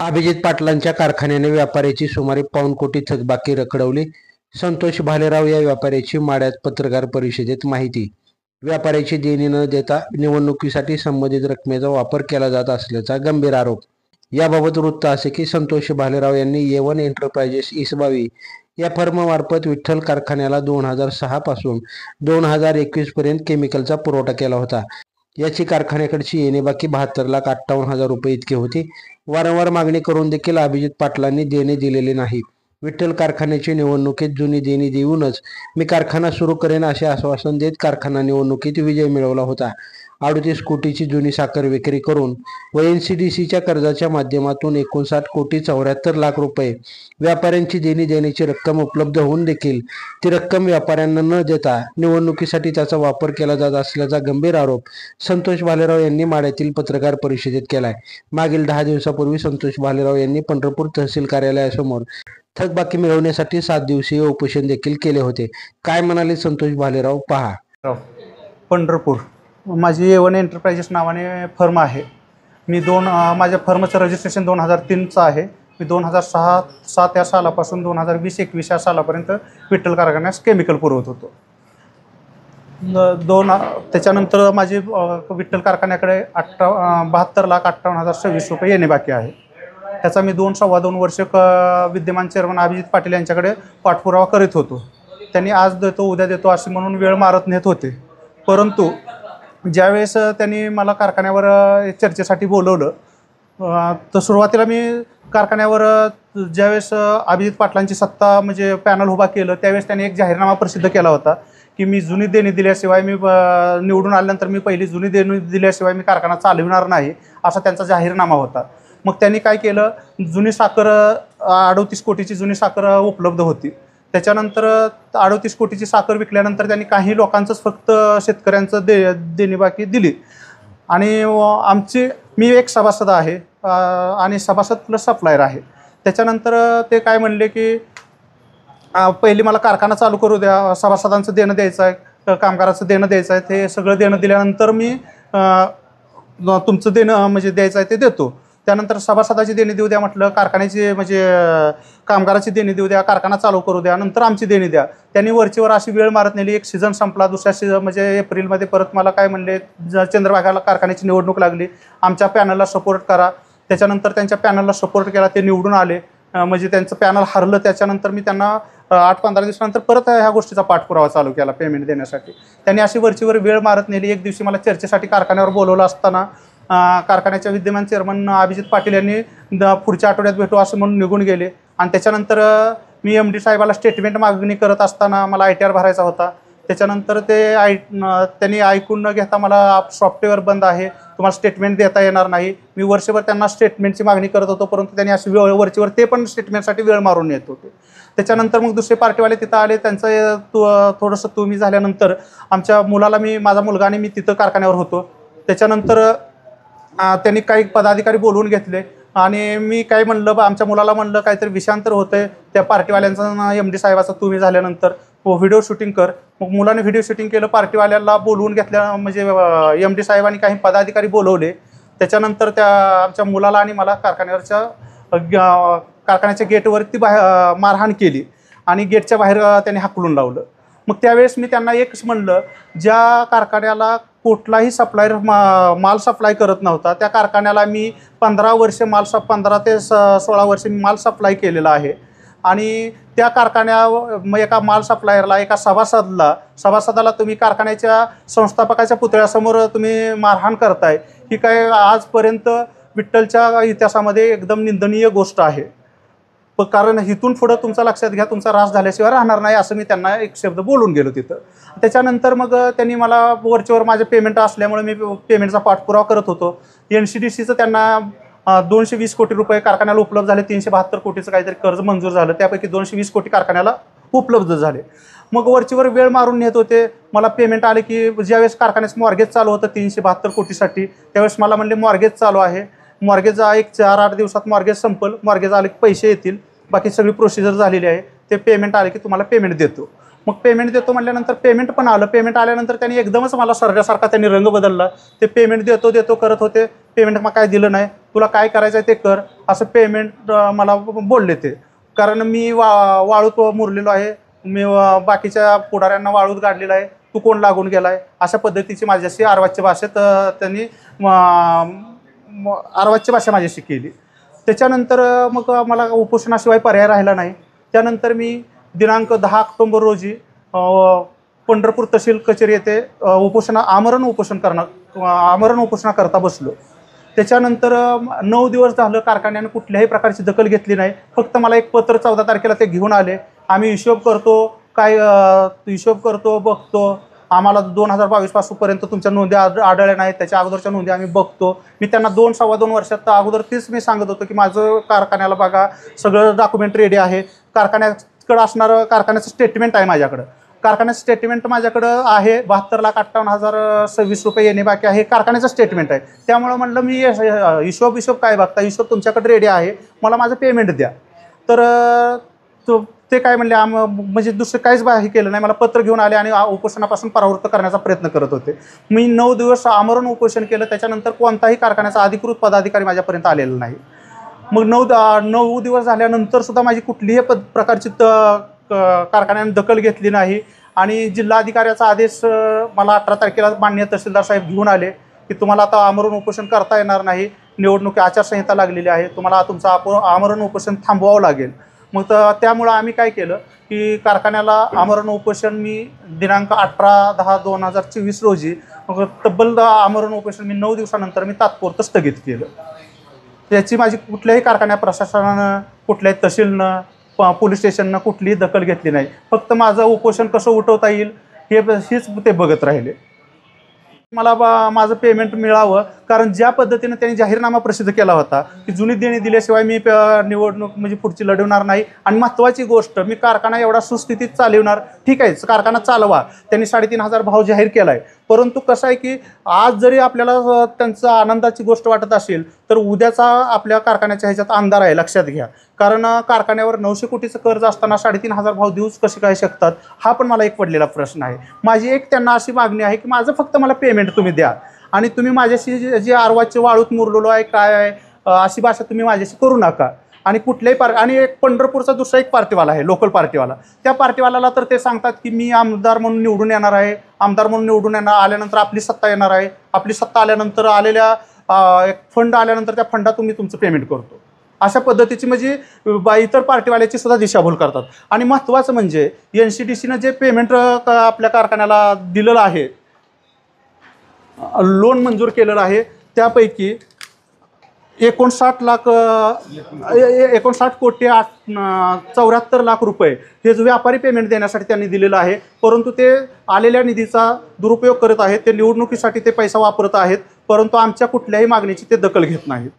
अभिजित पाटलांच्या कारखान्याने व्यापाऱ्याची सुमारे पाऊण कोटी थकबाकी रखडवली. संतोष भालेराव या व्यापाऱ्याची माढ्यात पत्रकार परिषदेत माहिती. व्यापाऱ्याची देणी न देता निवडणुकीसाठी संबंधित रकमेचा वापर केला जात असल्याचा गंभीर आरोप. याबाबत वृत्त असे की संतोष भालेराव यांनी A1 एंटरप्राइजेस इसबावी या फर्ममार्फत विठ्ठल कारखान्याला 2006 पासून 2021 पर्यंत केमिकलचा पुरवठा केला होता. याची कारखान्याकडची येणेबाकी 72,58,000 रुपये इतकी होती. वारंवार मागणी करून देखील अभिजित पाटलांनी देणे दिलेले नाही. विठ्ठल कारखान्याची निवडणुकीत जुनी देणी देऊनच मी कारखाना सुरू करेन असे आश्वासन देत कारखाना निवडणुकीत विजय मिळवला होता. 38 कोटीची जुनी साखर विक्री करून व NCDCच्या कर्जाच्या माध्यमातून 59,74,00,000 रुपये व्यापाऱ्यांची देणी देण्याची रक्कम उपलब्ध होऊन देखील ती रक्कम व्यापाऱ्यांना न देता निवडणुकीसाठी त्याचा वापर केला जात असल्याचा गंभीर आरोप संतोष भालेराव यांनी माढ्यातील पत्रकार परिषदेत केलाय. मागील 10 दिवसापूर्वी संतोष भालेराव यांनी पंढरपूर तहसील कार्यालयासमोर थकबाकी मिळवण्यासाठी 7 दिवसीय उपोषण देखील केले होते. काय म्हणाले संतोष भालेराव पहा. पंढरपूर माझी A1 एंटरप्राइजेस नावाने फर्म आहे. मी माझ्या फर्मचं रजिस्ट्रेशन 2003चं आहे. मी 2006-07 या सालापासून 2020-21 या सालापर्यंत विठ्ठल कारखान्यास केमिकल पुरवत होतो. त्याच्यानंतर माझी विठ्ठल कारखान्याकडे 72,58,026 रुपये येणे बाकी आहे. त्याचा मी 2-2.25 वर्ष विद्यमान चेअरमन अभिजित पाटील यांच्याकडे पाठपुरावा करीत होतो. त्यांनी आज देतो उद्या देतो असे म्हणून वेळ मारत नेत होते. परंतु ज्यावेळेस त्यांनी मला कारखान्यावर चर्चेसाठी बोलवलं तर सुरुवातीला मी कारखान्यावर ज्यावेळेस अभिजित पाटलांची सत्ता म्हणजे पॅनल उभा केलं त्यावेळेस त्यांनी एक जाहीरनामा प्रसिद्ध केला होता की मी जुनी देणी दिल्याशिवाय मी निवडून आल्यानंतर मी पहिली जुनी देणी दिल्याशिवाय मी कारखाना चालविणार नाही असा त्यांचा जाहीरनामा होता. मग त्यांनी काय केलं, जुनी साखर 38 कोटीची जुनी साखर उपलब्ध होती. त्याच्यानंतर 38 कोटीची साखर विकल्यानंतर त्यांनी काही लोकांचंच फक्त शेतकऱ्यांचं देणी बाकी दिली आणि मी एक सभासद आहे आणि सभासद प्लस सप्लायर आहे. त्याच्यानंतर ते काय म्हणले की पहिली मला कारखाना चालू करू द्या, सभासदांचं देणं द्यायचं आहे, कामगाराचं देणं द्यायचं आहे, ते सगळं देणं दिल्यानंतर मी तुमचं देणं म्हणजे द्यायचं आहे ते देतो. त्यानंतर सभासदाची देणी देऊ द्या म्हटलं, कारखान्याची म्हणजे कामगाराची देणी देऊ द्या, कारखाना चालू करू द्या, नंतर आमची देणी द्या. त्यांनी वरचीवर अशी वेळ मारत नेली. एक सीझन संपला, दुसऱ्या सीझन म्हणजे एप्रिलमध्ये परत मला काय म्हणले, चंद्रभागाला कारखान्याची निवडणूक लागली, आमच्या पॅनलला सपोर्ट करा. त्याच्यानंतर त्यांच्या पॅनलला सपोर्ट केला, ते निवडून आले. म्हणजे त्यांचं पॅनल हरलं. त्याच्यानंतर मी त्यांना 8-15 दिवसानंतर परत ह्या गोष्टीचा पाठपुरावा चालू केला पेमेंट देण्यासाठी. त्यांनी अशी वरचीवर वेळ मारत नेली. एक दिवशी मला चर्चेसाठी कारखान्यावर बोलवलं असताना कारखान्याच्या विद्यमान चेअरमन अभिजित पाटील यांनी पुढच्या आठवड्यात भेटू असं म्हणून निघून गेले. आणि त्याच्यानंतर मी MD साहेबाला स्टेटमेंट मागणी करत असताना मला ITR भरायचा होता. त्याच्यानंतर त्यांनी ऐकून न घेता मला सॉफ्टवेअर बंद आहे, तुम्हाला स्टेटमेंट देता येणार नाही. मी वर्षभर त्यांना स्टेटमेंटची मागणी करत होतो, परंतु त्यांनी अशी वरचीवर ते पण स्टेटमेंटसाठी वेळ मारून येत होते. त्याच्यानंतर मग दुसरे पार्टीवाले तिथं आले. त्यांचं थोडंसं तुम्ही झाल्यानंतर आमच्या मुलाला माझा मुलगा आणि मी तिथं कारखान्यावर होतो. त्याच्यानंतर त्यांनी काही पदाधिकारी बोलवून घेतले आणि मी काय म्हणलं, आमच्या मुलाला म्हणलं काहीतरी विषांतर होतं आहे त्या पार्टीवाल्यांचं MD साहेबाचं तुम्ही झाल्यानंतर व्हिडिओ शूटिंग कर. मग मुलाने व्हिडिओ शूटिंग केलं. पार्टीवाल्याला बोलवून घेतल्या म्हणजे MD साहेबांनी काही पदाधिकारी बोलवले. त्याच्यानंतर आमच्या मुलाला आणि मला कारखान्याच्या गेटवरती मारहाण केली आणि गेटच्या बाहेर त्यांनी हाकलून लावलं. मग त्यावेळेस मी त्यांना एकच म्हणलं, ज्या कारखान्याला कुठलाही सप्लायर माल सप्लाय करत नव्हता त्या कारखान्याला मी 15 वर्षे 15 ते 16 वर्षे माल सप्लाय केलेला आहे. आणि त्या एका माल सप्लायरला, एका सभासदाला तुम्ही कारखान्याच्या संस्थापकाच्या पुतळ्यासमोर तुम्ही मारहाण करताय, ही काय आजपर्यंत विठ्ठलच्या इतिहासामध्ये एकदम निंदनीय गोष्ट आहे. कारण इथून पुढं तुमचा लक्षात घ्या, तुमचा रास झाल्याशिवाय राहणार नाही असं मी त्यांना एक शब्द बोलून गेलो तिथं. त्याच्यानंतर मग त्यांनी मला वरचेवर माझे पेमेंट असल्यामुळे मी पेमेंटचा पाठपुरावा करत होतो. NCDCचं त्यांना 220 कोटी रुपये कारखान्याला उपलब्ध झाले. 372 कोटीचं काहीतरी कर्ज मंजूर झालं, त्यापैकी 220 कोटी कारखान्याला उपलब्ध झाले. मग वरचीवर वेळ मारून नेत होते. मला पेमेंट आले की ज्यावेळेस कारखान्याचं मॉर्गेज चालू होतं 372 कोटीसाठी, त्यावेळेस मला म्हणले मॉर्गेज चालू आहे, मॉर्गेज एक 4-8 दिवसात मॉर्गेज संपल, मॉर्गेज आले की पैसे येतील, बाकी सगळी प्रोसिजर झालेली आहे, ते पेमेंट आले की तुम्हाला पेमेंट देतो. मग पेमेंट देतो म्हटल्यानंतर पेमेंट पण आलं. पेमेंट आल्यानंतर त्यांनी एकदमच मला सरण्यासारखा त्यांनी रंग बदलला. ते पेमेंट देतो करत होते. पेमेंट मग काय दिलं नाही. तुला काय करायचं आहे ते कर, असं पेमेंट मला बोलले ते. कारण मी वाळूत मुरलेलो आहे. मी बाकीच्या पुढाऱ्यांना वाळूत गाडलेलं आहे. तू कोण लागून गेला आहे, अशा पद्धतीची माझ्याशी अर्वाच्य भाषेत त्यांनी अर्वाच्य भाषा माझ्याशी केली. त्याच्यानंतर मग मला उपोषणाशिवाय पर्याय राहिला नाही. त्यानंतर मी दिनांक 10 ऑक्टोबर रोजी पंढरपूर तहसील कचेरी येथे आमरण उपोषणाकरता बसलो. त्याच्यानंतर 9 दिवस झालं कारखान्याने कुठल्याही प्रकारची दखल घेतली नाही. फक्त मला एक पत्र 14 तारखेला ते घेऊन आले. आम्ही हिशोब करतो, हिशोब करतो, बघतो. आम्हाला 2022 पासूनपर्यंत तुमच्या नोंदी आढळल्या नाहीत. त्याच्या अगोदरच्या नोंदी आम्ही बघतो. मी त्यांना 2-2.25 वर्षात अगोदर तेच मी सांगत होतो की माझं कारखान्याला बघा सगळं डॉक्युमेंट रेडी आहे. कारखान्याकडं असणारं कारखान्याचं स्टेटमेंट आहे माझ्याकडं. कारखान्याचं स्टेटमेंट माझ्याकडं आहे. 72,58,026 रुपये येणे बाकी आहे. कारखान्याचं स्टेटमेंट आहे. त्यामुळं म्हणलं मी हिशोब काय बघता, हिशोब तुमच्याकडे रेडी आहे, मला माझं पेमेंट द्या. तर ते काय म्हणले म्हणजे दुसरं काहीच हे केलं नाही. मला पत्र घेऊन आले आणि उपोषणापासून परावृत्त करण्याचा प्रयत्न करत होते. मी 9 दिवस आमरण उपोषण केलं. त्याच्यानंतर कोणताही कारखान्याचा अधिकृत पदाधिकारी माझ्यापर्यंत आलेला नाही. मग 9 दिवस झाल्यानंतर सुद्धा माझी कुठलीही प्रकारची कारखान्याने दखल घेतली नाही. आणि जिल्हाधिकाऱ्याचा आदेश मला 18 तारखेला माननीय तहसीलदार साहेब घेऊन आले की तुम्हाला आता आमरण उपोषण करता येणार नाही. निवडणूक आचारसंहिता लागलेली आहे, तुम्हाला तुमचं आमरण उपोषण थांबवावं लागेल. मग त्यामुळं आम्ही काय केलं की कारखान्याला आमरण उपोषण मी दिनांक 18/10/2024 रोजी तब्बल आमरण उपोषण मी 9 दिवसानंतर मी तात्पुरतं स्थगित केलं. याची माझी कुठल्याही कारखान्या प्रशासनानं, कुठल्याही तहसीलनं, पोलीस स्टेशननं कुठलीही दखल घेतली नाही. फक्त माझं उपोषण कसं उठवता येईल हेच ते बघत राहिले. मला माझं पेमेंट मिळावं, कारण ज्या पद्धतीनं त्यांनी जाहीरनामा प्रसिद्ध केला होता की जुनी देणी दिल्याशिवाय मी निवडणूक म्हणजे पुढची लढवणार नाही. आणि महत्त्वाची गोष्ट, मी कारखाना एवढा सुस्थितीत चालवणार. ठीक आहे, कारखाना चालवा, त्यांनी 3,500 भाव जाहीर केला आहे. परंतु कसं आहे की आज जरी आपल्याला त्यांचं आनंदाची गोष्ट वाटत असेल तर उद्याचा आपल्या कारखान्याच्या ह्याच्यात अंधार आहे, लक्षात घ्या. कारण कारखान्यावर 900 कोटीचं कर्ज असताना 3,500 भाव देऊच कसे काय शकतात, हा पण मला एक पडलेला प्रश्न आहे. माझी एक त्यांना अशी मागणी आहे की माझं फक्त मला पेमेंट तुम्ही द्या. आणि तुम्ही माझ्याशी जे अर्वाच्य वाळूत मुरलेलो आहे काय आहे अशी भाषा तुम्ही माझ्याशी करू नका. आणि कुठल्याही आणि एक पंढरपूरचा दुसरा एक पार्टीवाला आहे, लोकल पार्टीवाला. त्या पार्टीवाल्याला तर ते सांगतात की मी आमदार म्हणून निवडून येणार आहे, आमदार म्हणून निवडून आल्यानंतर आपली सत्ता येणार आहे, आपली सत्ता आल्यानंतर आलेल्या एक फंड आल्यानंतर त्या फंडात तुम्ही तुमचं पेमेंट करतो. अशा पद्धतीची म्हणजे इतर पार्टीवाल्याची सुद्धा दिशाभूल करतात. आणि महत्त्वाचं म्हणजे NCDCनं जे पेमेंट आपल्या कारखान्याला दिलेलं आहे, लोन मंजूर केलेलं आहे, त्यापैकी 59 कोटी 74 लाख रुपये हे जो व्यापारी पेमेंट देण्यासाठी त्यांनी दिलेलं आहे. परंतु ते आलेल्या निधीचा दुरुपयोग करत आहेत. ते निवडणुकीसाठी ते पैसा वापरत आहेत, परंतु आमच्या कुठल्याही मागणीची ते दखल घेत नाहीत.